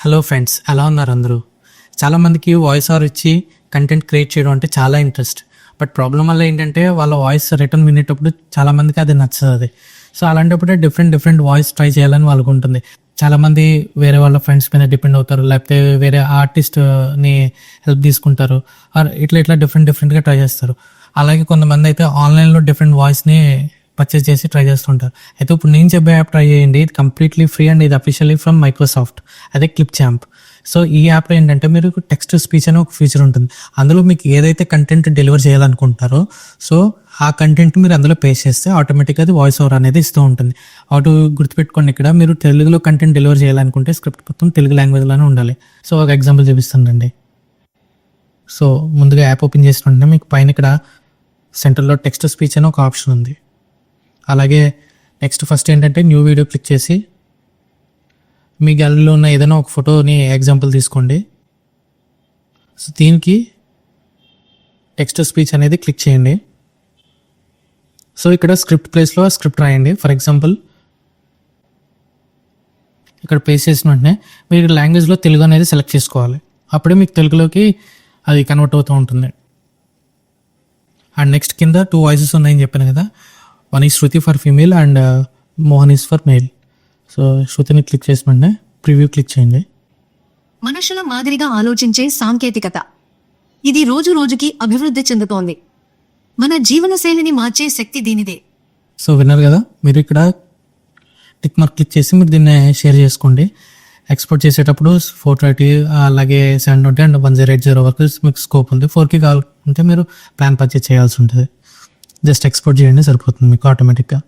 Hello friends, ఎలా ఉన్నారు అందరూ? చాలామందికి వాయిస్ ఓవర్ ఇచ్చి కంటెంట్ క్రియేట్ చేయడం అంటే చాలా ఇంట్రెస్ట్. బట్ ప్రాబ్లం వల్ల ఏంటంటే వాళ్ళ వాయిస్ రిటర్న్ వినేటప్పుడు చాలామందికి అది నచ్చదు. సో అలాంటప్పుడే డిఫరెంట్ వాయిస్ ట్రై చేయాలని వాళ్ళకు ఉంటుంది. చాలామంది వేరే వాళ్ళ ఫ్రెండ్స్ మీద డిపెండ్ అవుతారు, లేకపోతే వేరే ఆర్టిస్ట్ని హెల్ప్ తీసుకుంటారు, ఇట్లా డిఫరెంట్గా ట్రై చేస్తారు. అలాగే కొంతమంది అయితే ఆన్లైన్లో డిఫరెంట్ వాయిస్ని పర్చేస్ చేసి ట్రై చేస్తుంటారు. అయితే ఇప్పుడు నేను చెప్పే యాప్ ట్రై చేయండి. ఇది కంప్లీట్లీ ఫ్రీ అండ్ ఇది అఫీషియల్లీ ఫ్రమ్ మైక్రోసాఫ్ట్, అదే క్లిప్ ఛాంప్. సో ఈ యాప్లో ఏంటంటే మీరు టెక్స్ట్ టు స్పీచ్ అనే ఒక ఫీచర్ ఉంటుంది. అందులో మీకు ఏదైతే కంటెంట్ డెలివర్ చేయాలనుకుంటారో సో ఆ కంటెంట్ మీరు అందులో పేస్ట్ చేస్తే ఆటోమేటిక్గా అది వాయిస్ ఓవర్ అనేది ఇస్తూ ఉంటుంది. అటు గుర్తుపెట్టుకోండి, ఇక్కడ మీరు తెలుగులో కంటెంట్ డెలివర్ చేయాలనుకుంటే స్క్రిప్ట్ మొత్తం తెలుగు లాంగ్వేజ్లోనే ఉండాలి. సో ఒక ఎగ్జాంపుల్ చూపిస్తుందండి. సో ముందుగా యాప్ ఓపెన్ చేస్తుంటే మీకు పైన ఇక్కడ సెంటర్లో టెక్స్ట్ టు స్పీచ్ అనే ఒక ఆప్షన్ ఉంది. అలాగే నెక్స్ట్ ఫస్ట్ ఏంటంటే న్యూ వీడియో క్లిక్ చేసి మీ గ్యాలరీలో ఉన్న ఏదైనా ఒక ఫోటోని ఎగ్జాంపుల్ తీసుకోండి. సో దీనికి టెక్స్ట్ టు స్పీచ్ అనేది క్లిక్ చేయండి. సో ఇక్కడ స్క్రిప్ట్ ప్లేస్లో స్క్రిప్ట్ రాయండి. ఫర్ ఎగ్జాంపుల్ ఇక్కడ పేస్ట్ చేసిన వెంటనే మీరు లాంగ్వేజ్లో తెలుగు అనేది సెలెక్ట్ చేసుకోవాలి. అప్పుడే మీకు తెలుగులోకి అది కన్వర్ట్ అవుతూ ఉంటుంది. అండ్ నెక్స్ట్ కింద 2 వాయిసెస్ ఉన్నాయని చెప్పాను కదా, one is Shruti for female and Mohan is for male. So శృతిని క్లిక్ చేసిన వెంటనే ప్రివ్యూ క్లిక్ చేయండి. మనుషుల మాదిరిగా ఆలోచించే సాంకేతికత ఇది రోజు రోజుకి అభివృద్ధి చెందుతోంది. మన జీవనశైలిని మార్చే శక్తి దీనిదే. సో విన్నారు కదా, మీరు ఇక్కడ టిక్ మార్క్ క్లిక్ చేసి మీరు దీన్ని షేర్ చేసుకోండి. ఎక్స్పోర్ట్ చేసేటప్పుడు 430 అలాగే 720 అండ్ 1080 వరకు మీకు స్కోప్ ఉంది. 4K కావాలంటే మీరు ప్లాన్ పర్చేజ్ చేయాల్సి ఉంటుంది. జస్ట్ ఎక్స్పోర్ట్ చేయండి, సరిపోతుంది మీకు ఆటోమేటిక్గా.